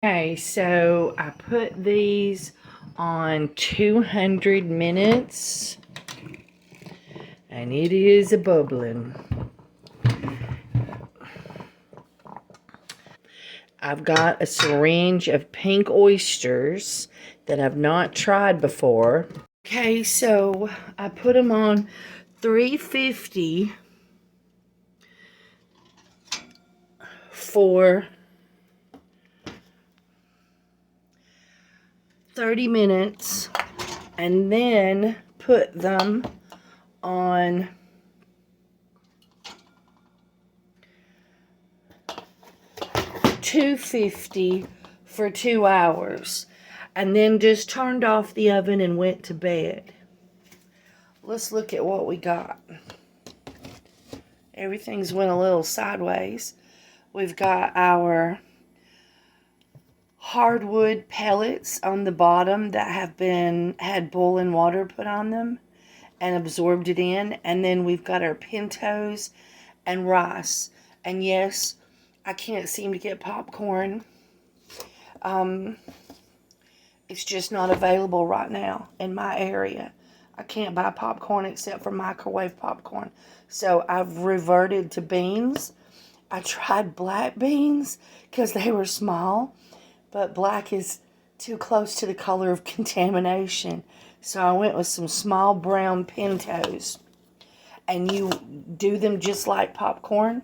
Okay, so I put these on 200 minutes and it is a bubbling. I've got a syringe of pink oysters that I've not tried before. Okay, so I put them on 350 for 30 minutes and then put them on 250 for 2 hours and then just turned off the oven and went to bed. Let's look at what we got. Everything's went a little sideways. We've got our hardwood pellets on the bottom that have had boiling water put on them and absorbed it in. And then we've got our pintos and rice. And yes, I can't seem to get popcorn. It's just not available right now in my area. I can't buy popcorn except for microwave popcorn. So I've reverted to beans. I tried black beans because they were small, but black is too close to the color of contamination. So I went with some small brown pintos. And you do them just like popcorn.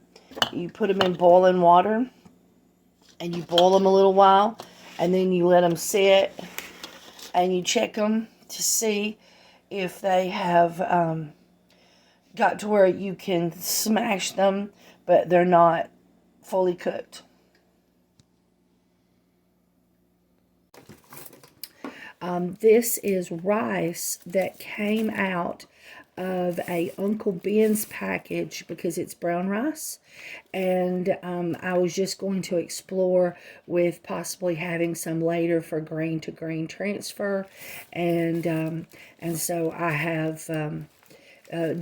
You put them in boiling water and you boil them a little while and then you let them sit and you check them to see if they have got to where you can smash them, but they're not fully cooked. This is rice that came out of a Uncle Ben's package because it's brown rice. And I was just going to explore with possibly having some later for grain to grain transfer. And so I have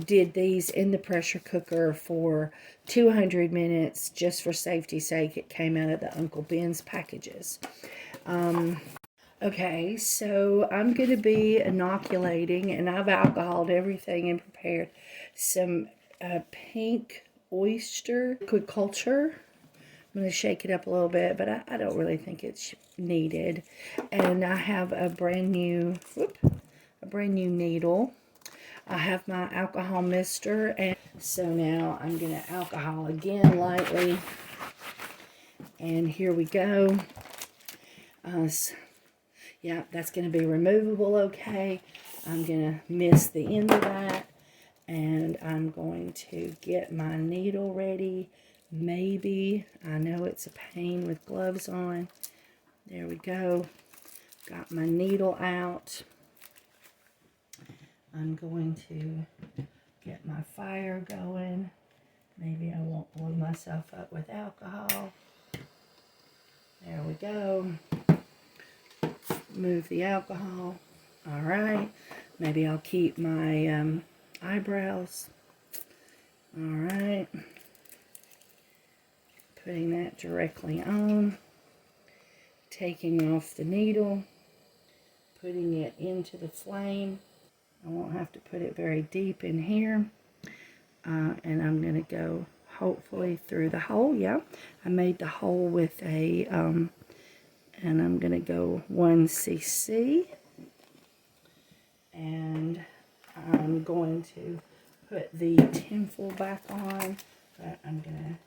did these in the pressure cooker for 200 minutes just for safety's sake. It came out of the Uncle Ben's packages. Okay, so I'm going to be inoculating, and I've alcoholed everything and prepared some pink oyster culture. I'm going to shake it up a little bit, but I don't really think it's needed. And I have a brand new needle. I have my alcohol mister, and so now I'm going to alcohol again lightly. And here we go. Yeah, that's going to be removable, okay. I'm going to miss the end of that. And I'm going to get my needle ready. Maybe. I know it's a pain with gloves on. There we go. Got my needle out. I'm going to get my fire going. Maybe I won't blow myself up with alcohol. There we go. Move the alcohol. All right. Maybe I'll keep my eyebrows. All right. Putting that directly on. Taking off the needle. Putting it into the flame. I won't have to put it very deep in here. And I'm going to go hopefully through the hole. Yeah. I made the hole with a and I'm going to go 1 cc. And I'm going to put the tinfoil back on, but I'm going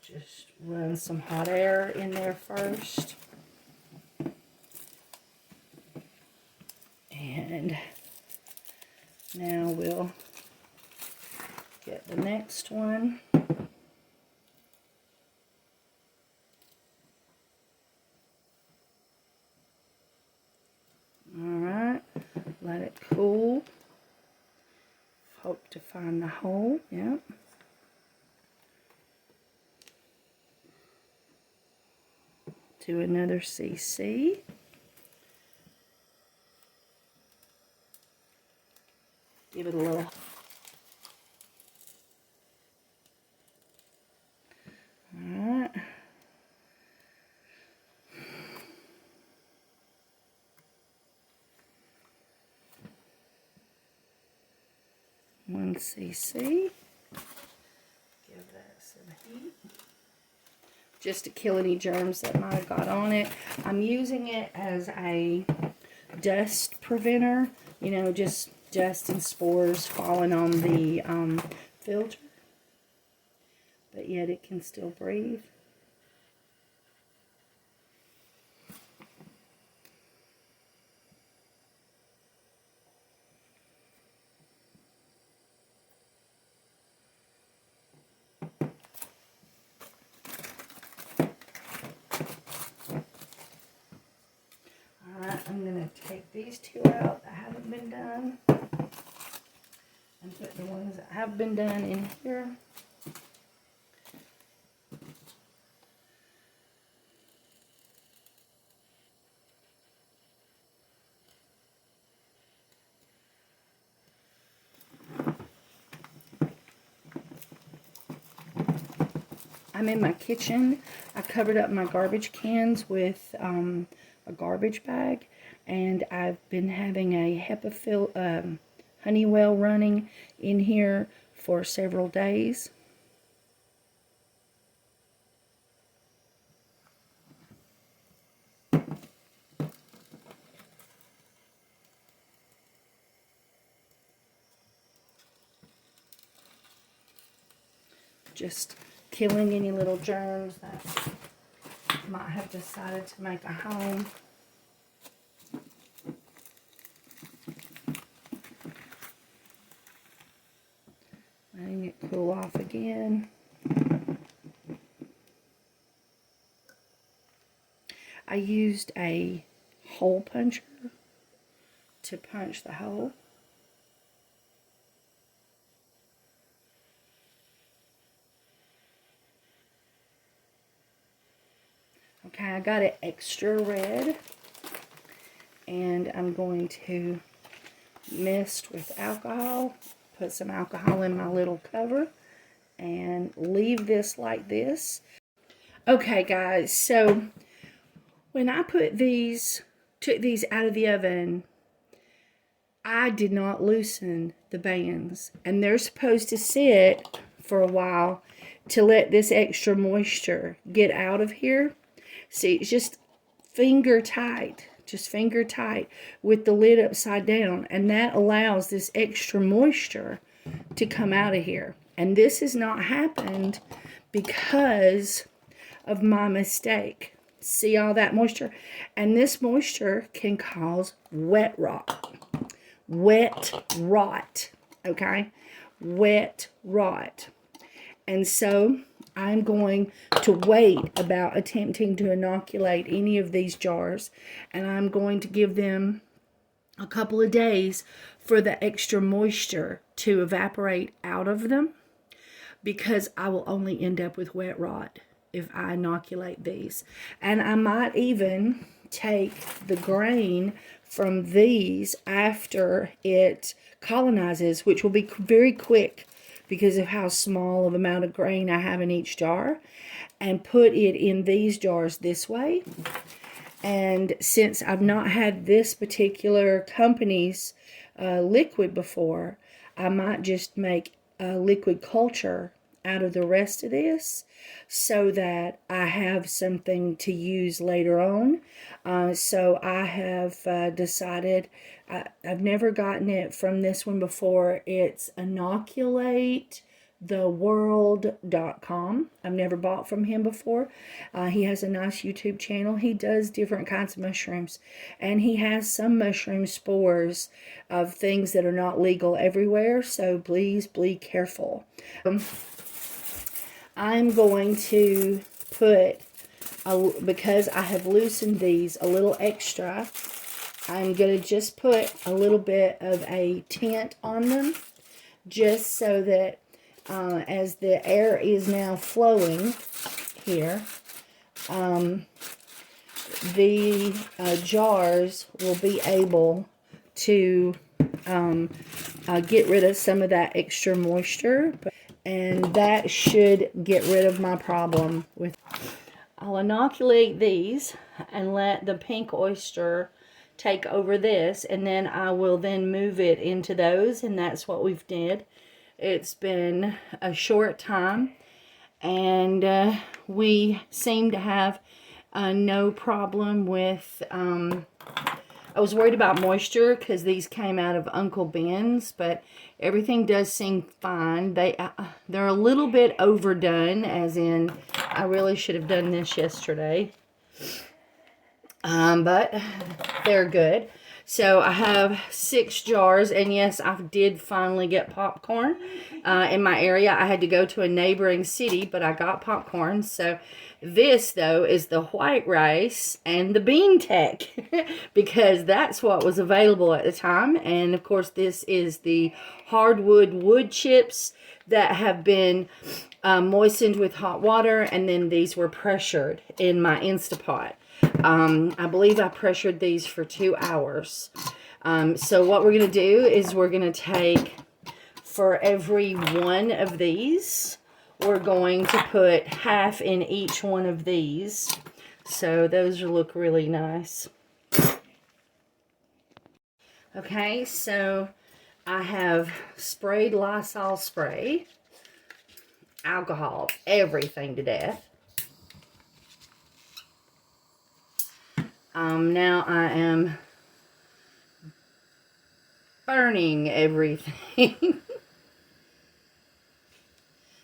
to just run some hot air in there first. And now we'll get the next one. Alright, let it cool. Hope to find the hole, yep. Do another cc. Give it a little. Alright. cc. Give that some heat. Just to kill any germs that might have got on it. I'm using it as a dust preventer. You know, just dust and spores falling on the filter. But yet it can still breathe. Alright, I'm going to take these two out that haven't been done. And put the ones that have been done in here. I'm in my kitchen. I covered up my garbage cans with a garbage bag, and I've been having a HEPA Honeywell running in here for several days. Just killing any little germs that might have decided to make a home. Letting it cool off again. I used a hole puncher to punch the hole. Okay, I got it extra red, and I'm going to mist with alcohol, put some alcohol in my little cover, and leave this like this. Okay guys, so when I took these out of the oven, I did not loosen the bands, and they're supposed to sit for a while to let this extra moisture get out of here. See, it's just finger tight with the lid upside down, and that allows this extra moisture to come out of here. And this has not happened because of my mistake. See all that moisture? And this moisture can cause wet rot. Wet rot, okay? Wet rot. And so I'm going to wait about attempting to inoculate any of these jars, and I'm going to give them a couple of days for the extra moisture to evaporate out of them, because I will only end up with wet rot if I inoculate these. And I might even take the grain from these after it colonizes, which will be very quick because of how small of amount of grain I have in each jar, and put it in these jars this way. And since I've not had this particular company's liquid before, I might just make a liquid culture out of the rest of this so that I have something to use later on. So I have decided, I've never gotten it from this one before. It's inoculatetheworld.com. I've never bought from him before. He has a nice YouTube channel. He does different kinds of mushrooms, and he has some mushroom spores of things that are not legal everywhere, so please be careful. I'm going to put, because I have loosened these a little extra, I'm going to just put a little bit of a tint on them, just so that as the air is now flowing here, the jars will be able to get rid of some of that extra moisture. And that should get rid of my problem with. I'll inoculate these and let the pink oyster take over this, and then I will then move it into those, and that's what we've did. It's been a short time, and we seem to have no problem with, I was worried about moisture because these came out of Uncle Ben's, but everything does seem fine. They're a little bit overdone, as in I really should have done this yesterday. But they're good. So I have 6 jars, and yes, I did finally get popcorn in my area. I had to go to a neighboring city, but I got popcorn. So this, though, is the white rice and the bean tech because that's what was available at the time. And, of course, this is the hardwood wood chips that have been moistened with hot water, and then these were pressured in my Instapot. I believe I pressured these for 2 hours. So what we're going to do is we're going to take, for every one of these, we're going to put half in each one of these. So those look really nice. Okay, so I have sprayed Lysol spray, alcohol, everything to death. Now I am burning everything.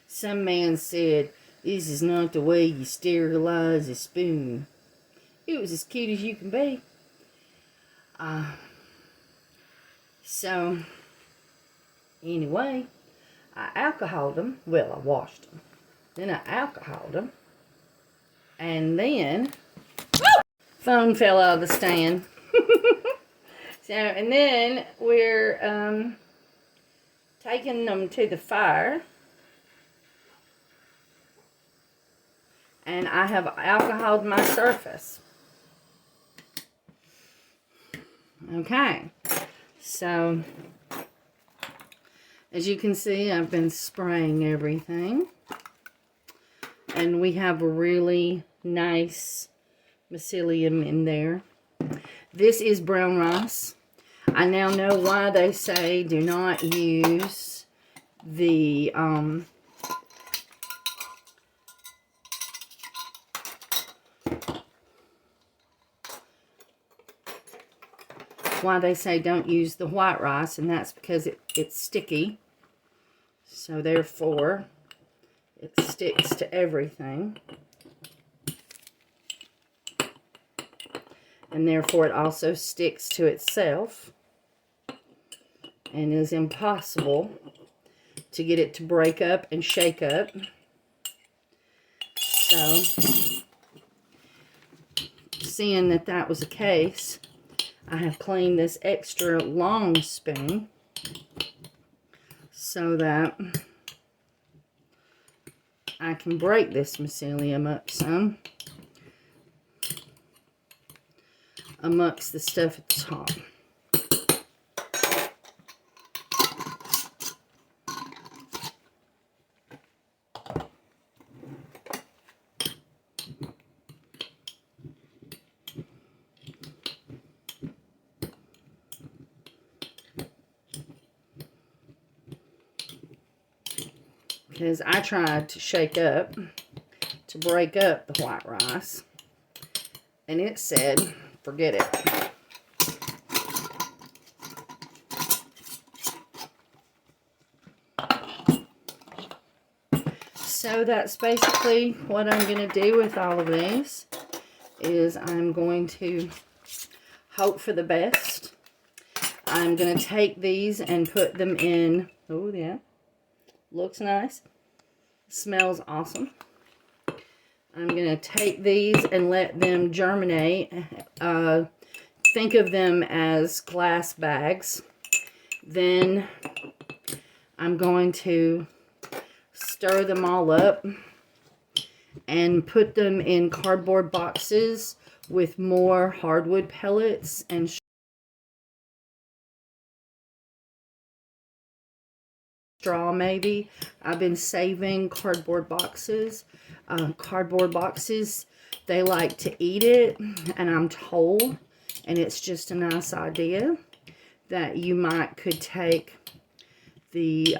Some man said, "This is not the way you sterilize a spoon." It was as cute as you can be. So, anyway, I alcoholed them. Well, I washed them. Then I alcoholed them. And then, phone fell out of the stand. So, and then we're taking them to the fire. And I have alcoholed my surface. Okay. So, as you can see, I've been spraying everything. And we have a really nice mycelium in there. This is brown rice. I now know why they say do not use the why they say don't use the white rice, and that's because it's sticky. So therefore it sticks to everything. And therefore it also sticks to itself and is impossible to get it to break up and shake up. So, seeing that that was the case, I have cleaned this extra long spoon so that I can break this mycelium up some amongst the stuff at the top. Because I tried to shake up, to break up the white rice, and it said, forget it. So that's basically what I'm going to do with all of these, is I'm going to hope for the best. I'm going to take these and put them in, oh yeah, looks nice, smells awesome. I'm going to take these and let them germinate. Think of them as glass bags. Then I'm going to stir them all up and put them in cardboard boxes with more hardwood pellets and straw maybe. I've been saving cardboard boxes. They like to eat it, and I'm told, and it's just a nice idea, that you could take the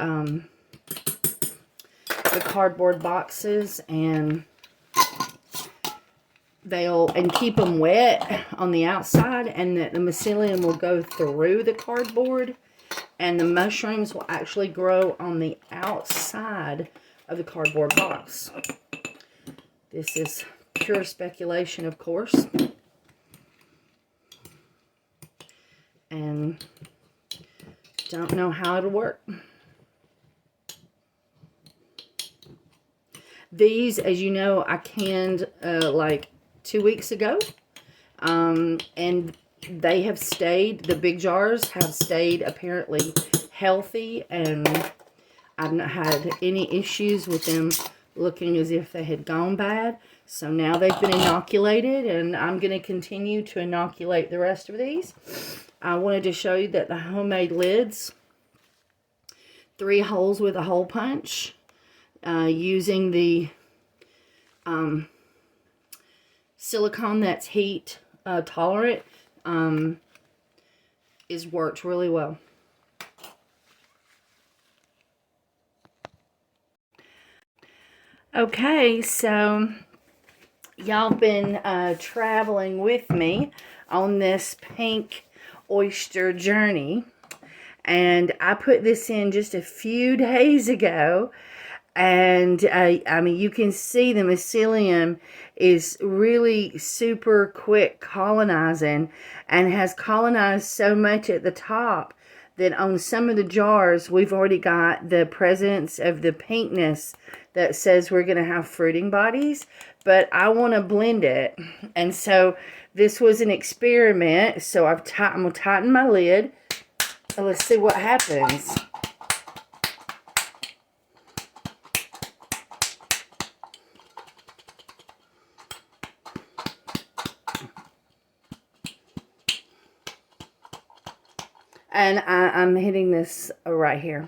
the cardboard boxes and keep them wet on the outside, and the mycelium will go through the cardboard, and the mushrooms will actually grow on the outside of the cardboard box. This is pure speculation, of course. And don't know how it'll work. These, as you know, I canned like 2 weeks ago. And they have stayed, the big jars have stayed apparently healthy, and I've not had any issues with them looking as if they had gone bad. So now they've been inoculated, and I'm going to continue to inoculate the rest of these. I wanted to show you that the homemade lids, 3 holes with a hole punch, using the silicone that's heat tolerant, is worked really well. Okay, so y'all been traveling with me on this pink oyster journey, and I put this in just a few days ago, and I mean, you can see the mycelium is really super quick colonizing, and has colonized so much at the top that on some of the jars we've already got the presence of the pinkness that says we're going to have fruiting bodies, but I want to blend it. And so this was an experiment. So I'm going to tighten my lid, and let's see what happens. And I'm hitting this right here.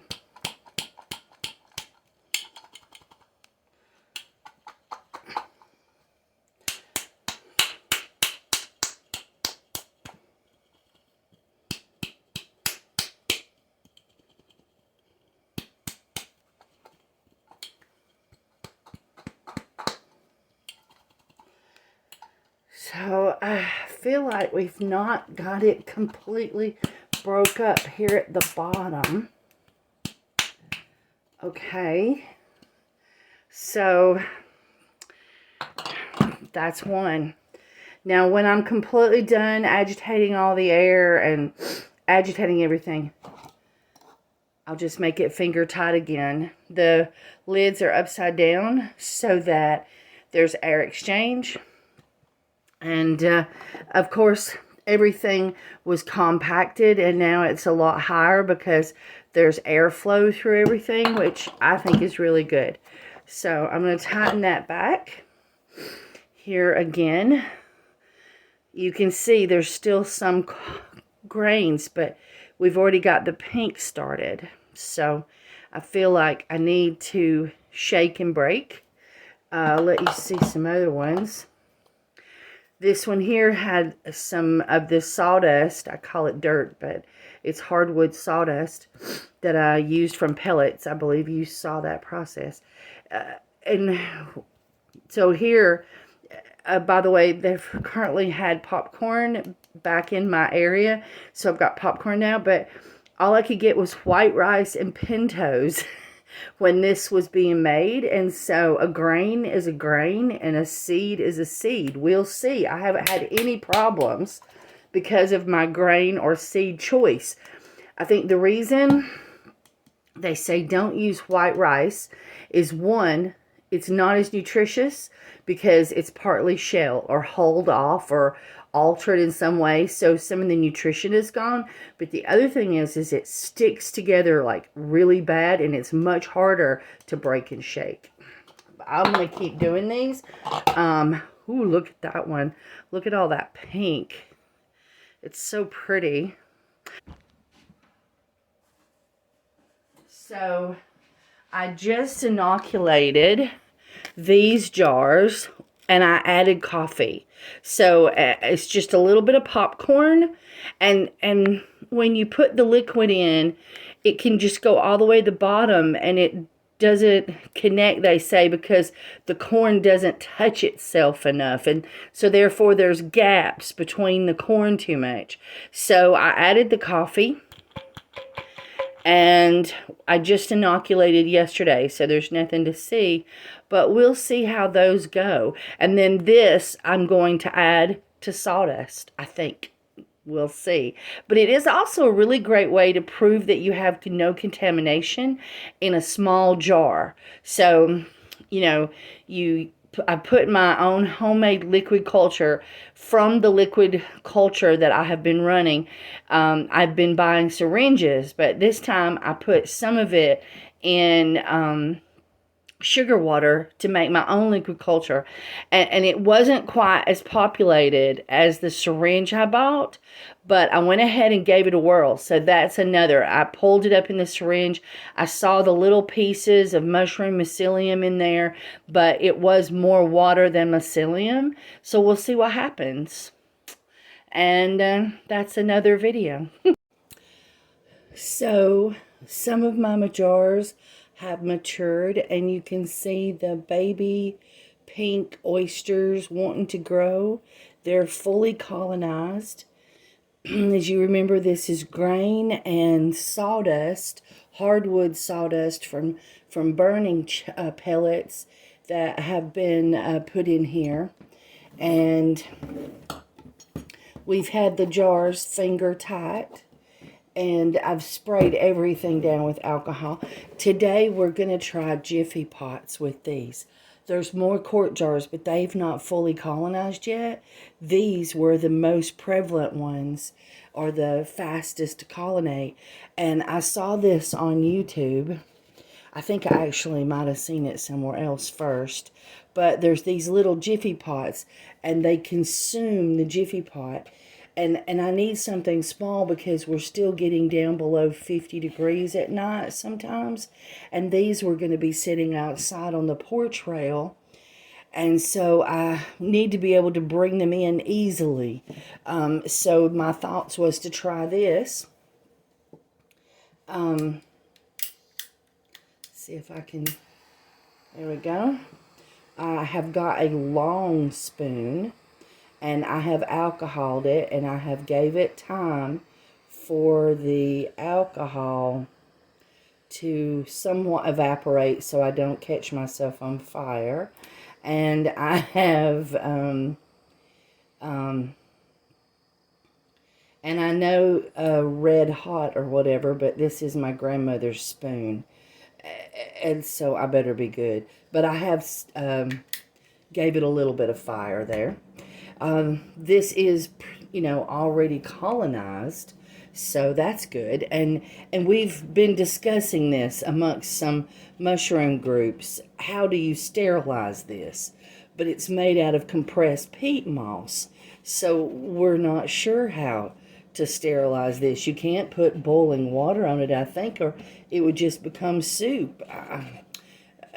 So I feel like we've not got it completely broke up here at the bottom. Okay, so that's one. Now when I'm completely done agitating all the air and agitating everything, I'll just make it finger tight again. The lids are upside down so that there's air exchange. And of course, everything was compacted, and now it's a lot higher because there's airflow through everything, which I think is really good. So I'm going to tighten that back. Here again, you can see there's still some grains, but we've already got the pink started. So I feel like I need to shake and break. I'll let you see some other ones. This one here had some of this sawdust. I call it dirt, but it's hardwood sawdust that I used from pellets. I believe you saw that process. And so here, by the way, they've currently had popcorn back in my area. So I've got popcorn now, but all I could get was white rice and pintos when this was being made. And so a grain is a grain and a seed is a seed. We'll see. I haven't had any problems because of my grain or seed choice. I think the reason they say don't use white rice is, one, it's not as nutritious because it's partly shell or hulled off or altered in some way, so some of the nutrition is gone. But the other thing is it sticks together like really bad, and it's much harder to break and shake. I'm gonna keep doing these. Ooh, look at that one. Look at all that pink. It's so pretty. So I just inoculated these jars, and I added coffee. So it's just a little bit of popcorn, and when you put the liquid in, it can just go all the way to the bottom, and it doesn't connect, they say, because the corn doesn't touch itself enough, and so therefore there's gaps between the corn too much. So I added the coffee, and I just inoculated yesterday, so there's nothing to see, but we'll see how those go. And then this I'm going to add to sawdust, I think. We'll see. But it is also a really great way to prove that you have no contamination in a small jar. So, you know, I put my own homemade liquid culture from the liquid culture that I have been running. I've been buying syringes, but this time I put some of it in sugar water to make my own liquid culture, and it wasn't quite as populated as the syringe I bought, but I went ahead and gave it a whirl. So that's another. I pulled it up in the syringe. I saw the little pieces of mushroom mycelium in there, but it was more water than mycelium, so we'll see what happens. And that's another video. So some of my jars have matured, and you can see the baby pink oysters wanting to grow. They're fully colonized. As you remember, this is grain and sawdust, hardwood sawdust from burning pellets that have been put in here. And we've had the jars finger tight, and I've sprayed everything down with alcohol. Today we're going to try Jiffy pots with these. There's more quart jars, but they've not fully colonized yet. These were the most prevalent ones, or the fastest to colonate. And I saw this on YouTube. I think I actually might have seen it somewhere else first. But there's these little Jiffy pots, and they consume the Jiffy pot. And I need something small because we're still getting down below 50 degrees at night sometimes. And these were going to be sitting outside on the porch rail. And so I need to be able to bring them in easily. So my thoughts was to try this. See if I can, there we go. I have got a long spoon, and I have alcoholed it, and I have gave it time for the alcohol to somewhat evaporate so I don't catch myself on fire. And I have, and I know red hot or whatever, but this is my grandmother's spoon, and so I better be good. But I have gave it a little bit of fire there. This is, you know, already colonized, so that's good. And we've been discussing this amongst some mushroom groups. How do you sterilize this? But it's made out of compressed peat moss, so we're not sure how to sterilize this. You can't put boiling water on it, I think, or it would just become soup.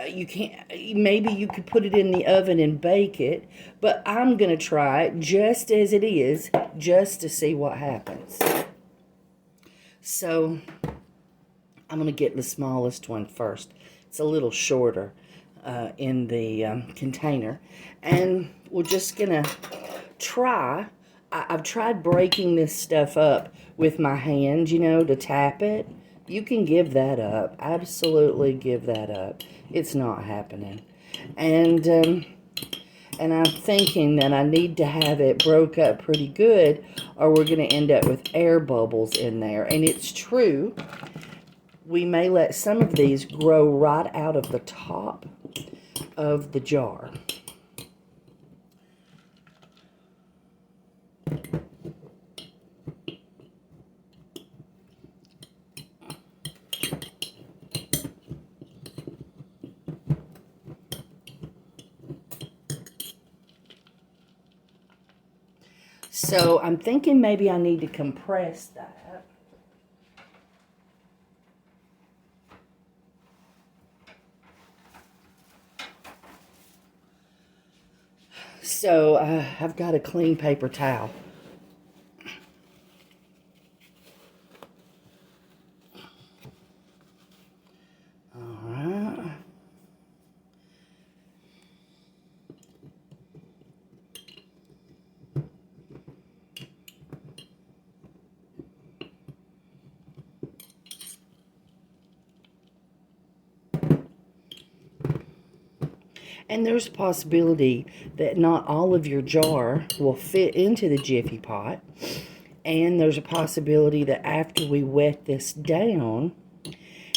You can't, maybe you could put it in the oven and bake it, but I'm going to try it just as it is, just to see what happens. So I'm going to get the smallest one first. It's a little shorter in the container, and we're just going to try. I've tried breaking this stuff up with my hands, you know, to tap it. You can give that up. Absolutely give that up. It's not happening. And I'm thinking that I need to have it broke up pretty good, or we're going to end up with air bubbles in there. And it's true. We may let some of these grow right out of the top of the jar. So I'm thinking maybe I need to compress that. So I've got a clean paper towel. All right. And there's a possibility that not all of your jar will fit into the Jiffy pot. And there's a possibility that after we wet this down,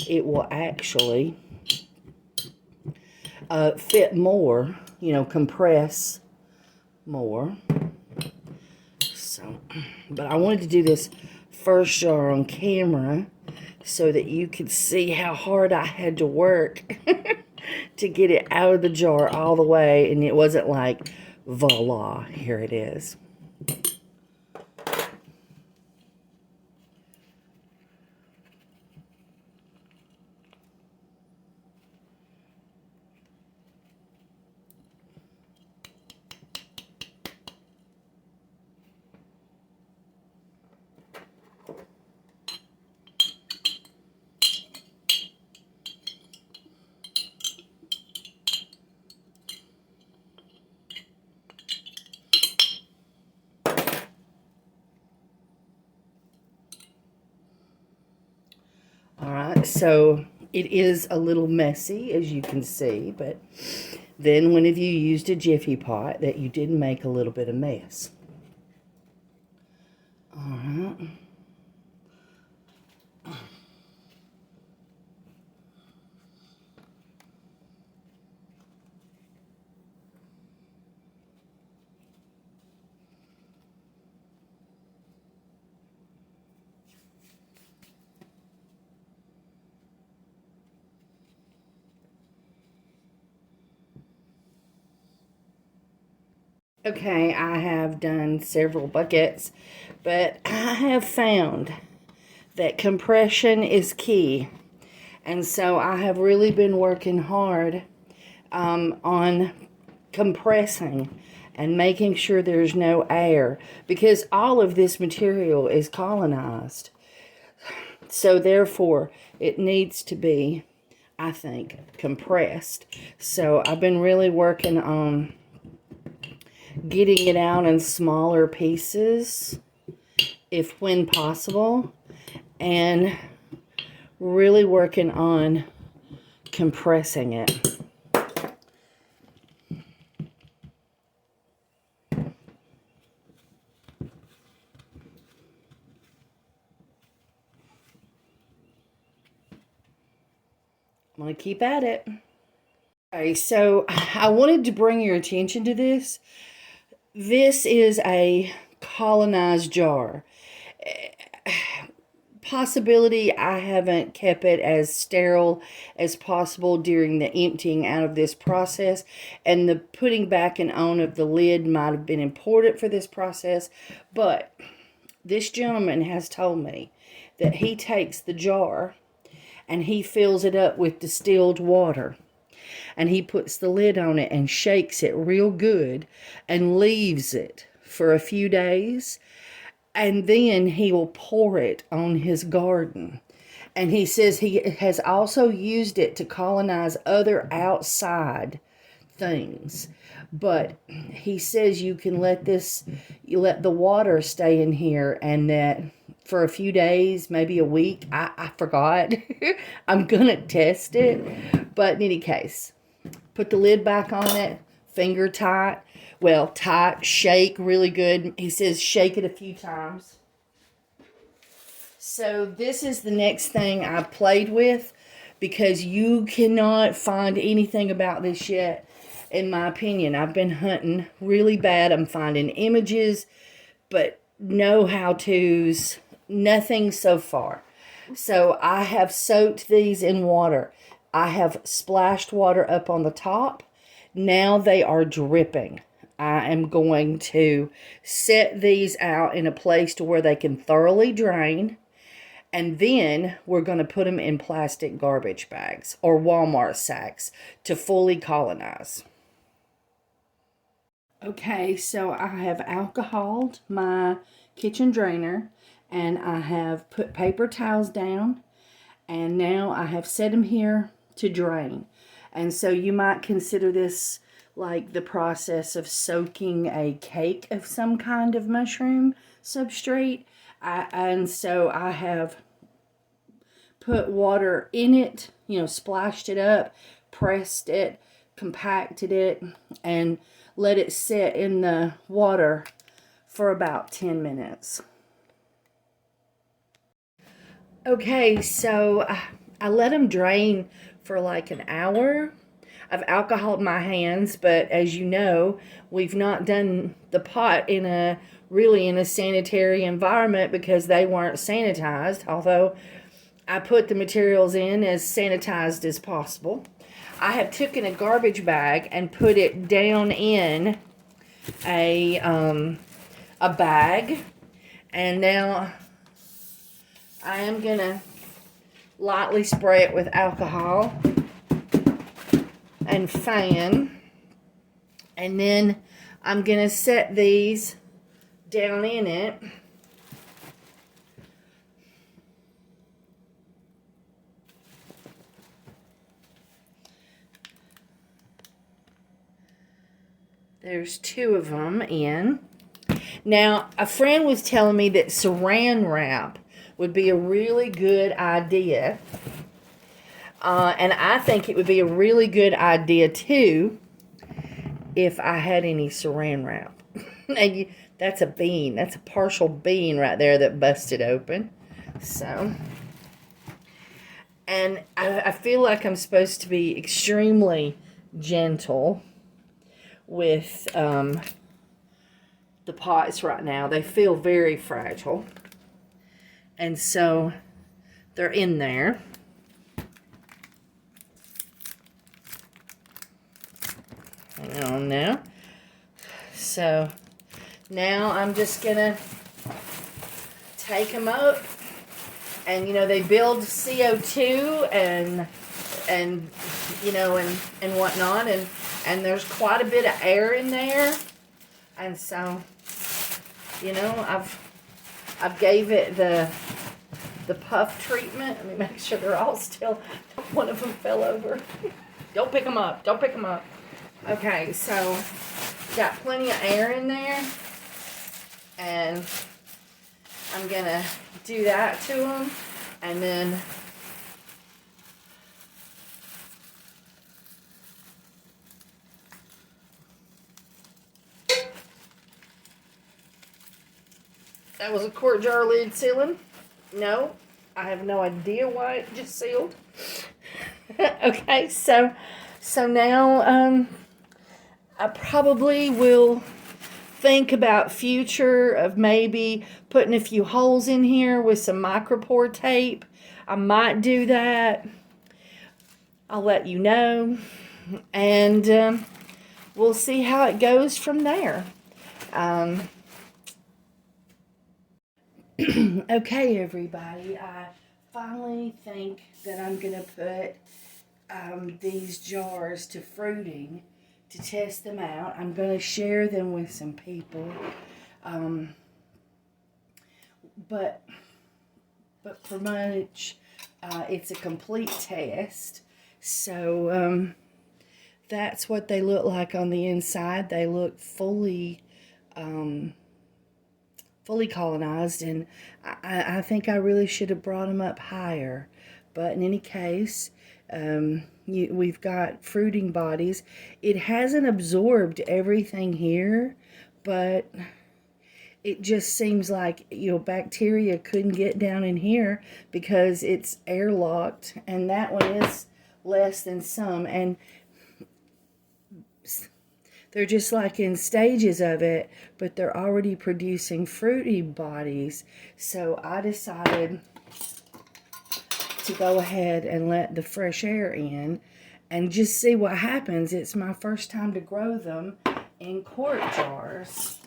it will actually fit more, compress more. So, but I wanted to do this first jar on camera so that you could see how hard I had to work to get it out of the jar all the way, and it wasn't like, voila, here it is. Alright, so it is a little messy, as you can see, but then whenever you used a Jiffy pot, that you did make a little bit of mess. Alright. Okay, I have done several buckets, but I have found that compression is key. And so I have really been working hard on compressing and making sure there's no air, because all of this material is colonized. So therefore, it needs to be, I think, compressed. So I've been really working on getting it out in smaller pieces, if when possible, and really working on compressing it. I'm going to keep at it. Okay, so I wanted to bring your attention to this. This is a colonized jar. Possibility I haven't kept it as sterile as possible during the emptying out of this process, and the putting back and on of the lid might have been important for this process, but this gentleman has told me that he takes the jar and he fills it up with distilled water, and he puts the lid on it and shakes it real good and leaves it for a few days, and then he will pour it on his garden. And he says he has also used it to colonize other outside things. But he says you can let the water stay in here, and that for a few days, maybe a week. I forgot. I'm going to test it. But in any case, put the lid back on it, finger tight. Well, tight, shake really good. He says shake it a few times. So this is the next thing I played with, because you cannot find anything about this yet, in my opinion. I've been hunting really bad. I'm finding images, but no how-tos, nothing so far. So I have soaked these in water. I have splashed water up on the top. Now they are dripping. I am going to set these out in a place to where they can thoroughly drain. And then we're going to put them in plastic garbage bags or Walmart sacks to fully colonize. Okay, so I have alcoholed my kitchen drainer, and I have put paper towels down, and now I have set them here to drain. And so you might consider this like the process of soaking a cake of some kind of mushroom substrate. And so I have put water in it, splashed it up, pressed it, compacted it and let it sit in the water for about 10 minutes. Okay, so I let them drain for like an hour. I've alcoholed my hands, but as you know, we've not done the pot in a sanitary environment because they weren't sanitized, although I put the materials in as sanitized as possible. I have taken a garbage bag and put it down in a bag, and now I am gonna lightly spray it with alcohol and fan, and then I'm gonna set these down in it. There's 2 of them in. Now, a friend was telling me that saran wrap would be a really good idea. And I think it would be a really good idea, too, if I had any saran wrap. That's a bean. That's a partial bean right there that busted open. So, and I feel like I'm supposed to be extremely gentle with the pots right now. They feel very fragile. And so they're in there. Hang on now. So now I'm just gonna take them up, and you know, they build CO2 and you know, and whatnot, and there's quite a bit of air in there, and so, you know, I've gave it the puff treatment. Let me make sure they're all still. One of them fell over. Don't pick them up. Don't pick them up. Okay, so got plenty of air in there, and I'm gonna do that to them, and then that was a quart jar lid sealing. No, I have no idea why it just sealed. Okay, so now I probably will think about future of maybe putting a few holes in here with some micropore tape. I might do that. I'll let you know, and we'll see how it goes from there. Okay, everybody, I finally think that I'm going to put these jars to fruiting to test them out. I'm going to share them with some people, but for much, it's a complete test. So that's what they look like on the inside. They look fully colonized, and I think I really should have brought them up higher. But in any case, we've got fruiting bodies. It hasn't absorbed everything here, but it just seems like, you know, bacteria couldn't get down in here because it's airlocked, and that one is less than some, and they're just like in stages of it, but they're already producing fruity bodies. So I decided to go ahead and let the fresh air in and just see what happens. It's my first time to grow them in quart jars.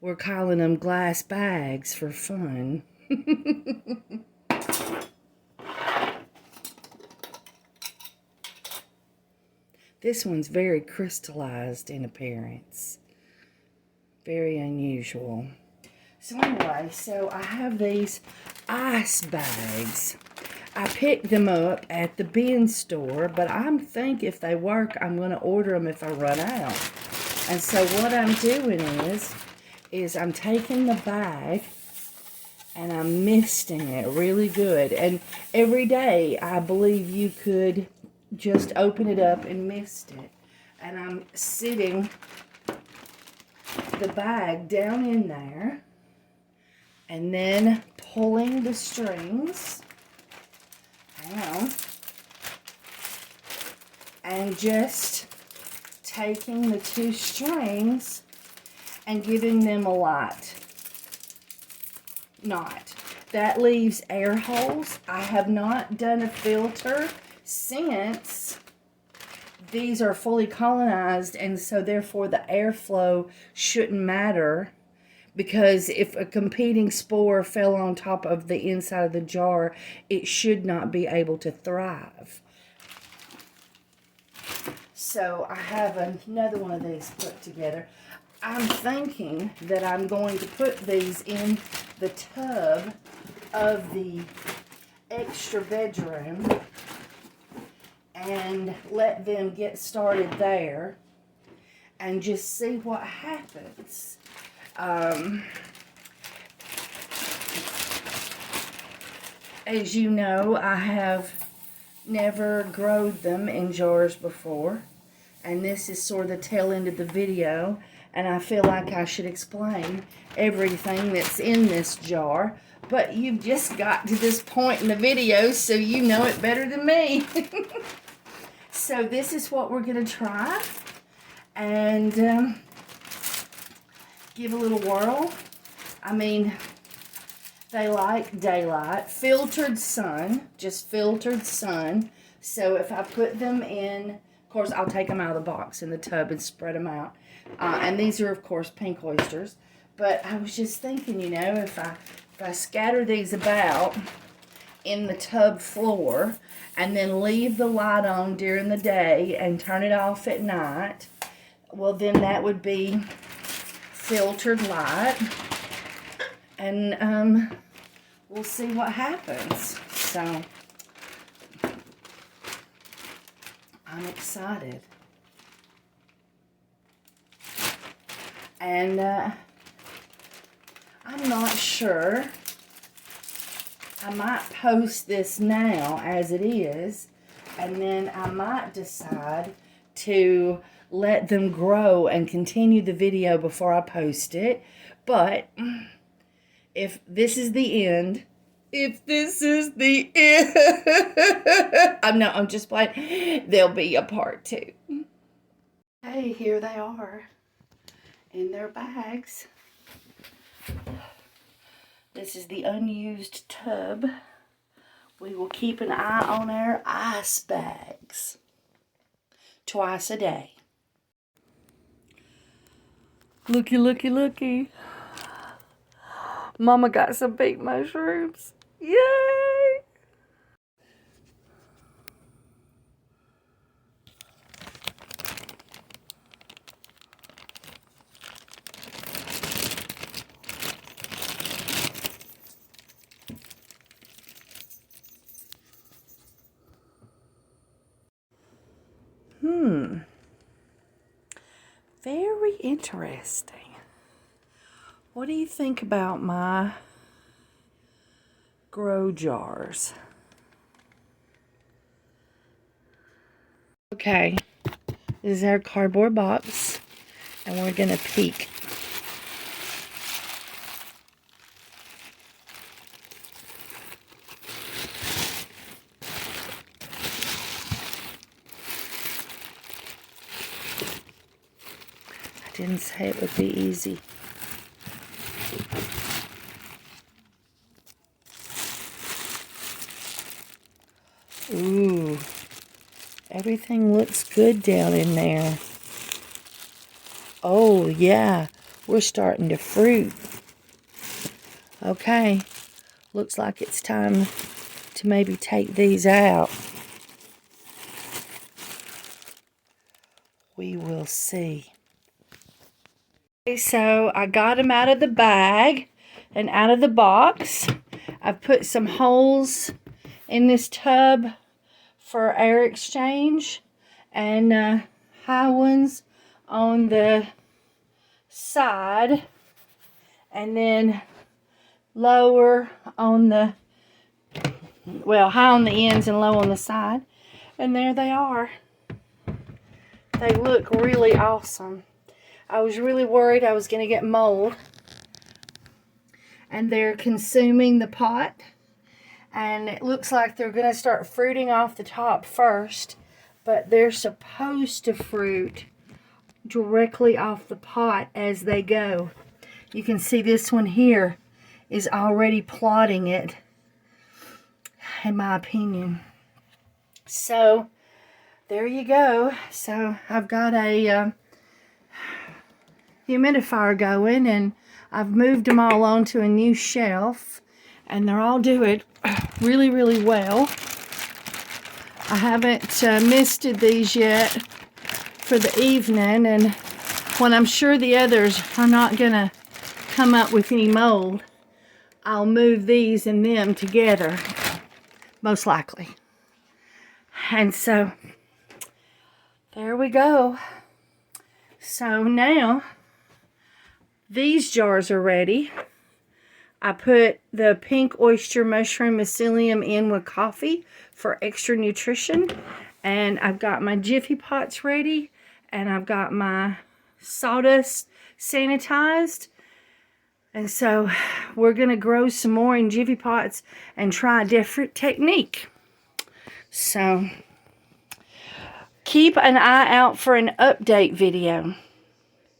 We're calling them glass bags for fun. This one's very crystallized in appearance. Very unusual. So anyway, so I have these ice bags. I picked them up at the bin store, but I think if they work, I'm going to order them if I run out. And so what I'm doing is I'm taking the bag and I'm misting it really good. And every day, I believe you could just open it up and mist it. And I'm sitting the bag down in there and then pulling the strings down and just taking the 2 strings and giving them a light knot. That leaves air holes. I have not done a filter since these are fully colonized, and so therefore the airflow shouldn't matter, because if a competing spore fell on top of the inside of the jar, it should not be able to thrive. So I have another one of these put together. I'm thinking that I'm going to put these in the tub of the extra bedroom and let them get started there and just see what happens. As you know, I have never growed them in jars before, and this is sort of the tail end of the video, and I feel like I should explain everything that's in this jar, but you've just got to this point in the video, so you know it better than me. So this is what we're going to try, and give a little whirl. I mean, they like daylight. Filtered sun, just filtered sun. So if I put them in, of course, I'll take them out of the box in the tub and spread them out. And these are, of course, pink oysters. But I was just thinking, you know, if I scatter these about in the tub floor and then leave the light on during the day and turn it off at night, well, then that would be filtered light. And we'll see what happens. So I'm excited. And I'm not sure. I might post this now as it is, and then I might decide to let them grow and continue the video before I post it. But if this is the end, I'm just playing, there'll be a part 2. Hey, here they are in their bags. This is the unused tub. We will keep an eye on our ice bags twice a day. Looky, looky, looky. Mama got some pink mushrooms. Yay! Very interesting. What do you think about my grow jars? Okay, this is our cardboard box, and we're gonna peek. I didn't say it would be easy. Ooh, everything looks good down in there. Oh, yeah, we're starting to fruit. Okay, looks like it's time to maybe take these out. We will see. Okay, so I got them out of the bag and out of the box. I've put some holes in this tub for air exchange, and high ones on the side, and then lower on the, well, high on the ends and low on the side. And there they are. They look really awesome. I was really worried I was going to get mold. And they're consuming the pot. And it looks like they're going to start fruiting off the top first. But they're supposed to fruit directly off the pot as they go. You can see this one here is already plotting it, in my opinion. So there you go. So I've got a humidifier going, and I've moved them all onto a new shelf, and they're all doing really, really well. I haven't misted these yet for the evening, and when I'm sure the others are not going to come up with any mold, I'll move these and them together, most likely. And so, there we go. So now, these jars are ready. I put the pink oyster mushroom mycelium in with coffee for extra nutrition. And I've got my Jiffy pots ready. And I've got my sawdust sanitized. And so we're going to grow some more in Jiffy pots and try a different technique. So keep an eye out for an update video.